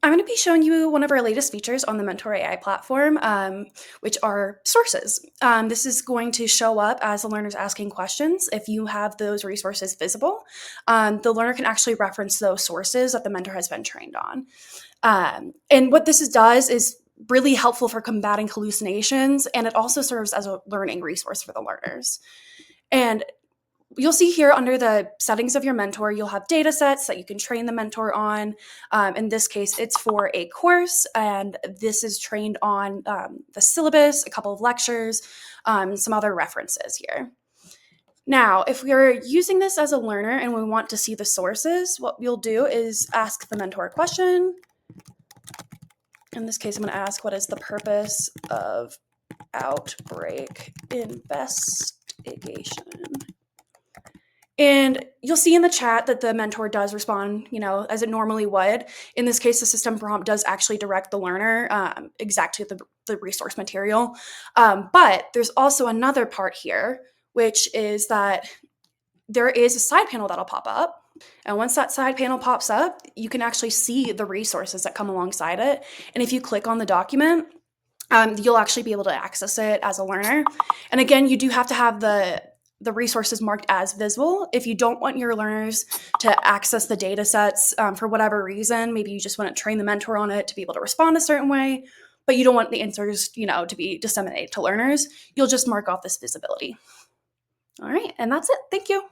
I'm going to be showing you one of our latest features on the Mentor AI platform, which are sources. This is going to show up as the learner's asking questions. If you have those resources visible, the learner can actually reference those sources that the mentor has been trained on. And what this does is really helpful for combating hallucinations, and it also serves as a learning resource for the learners. And you'll see here under the settings of your mentor, you'll have data sets that you can train the mentor on. In this case, it's for a course, and this is trained on the syllabus, a couple of lectures, some other references here. Now, if we're using this as a learner and we want to see the sources, what we'll do is ask the mentor a question. In this case, I'm going to ask, what is the purpose of outbreak investigation? And you'll see in the chat that the mentor does respond, as it normally would. In this case, the system prompt does actually direct the learner exactly to the resource material. But there's also another part here, which is that there is a side panel that'll pop up. And once that side panel pops up, you can actually see the resources that come alongside it. And if you click on the document, you'll actually be able to access it as a learner. And again, you do have to have the resources marked as visible. If you don't want your learners to access the data sets for whatever reason, maybe you just want to train the mentor on it to be able to respond a certain way, but you don't want the answers, to be disseminated to learners, you'll just mark off this visibility. All right, and that's it. Thank you.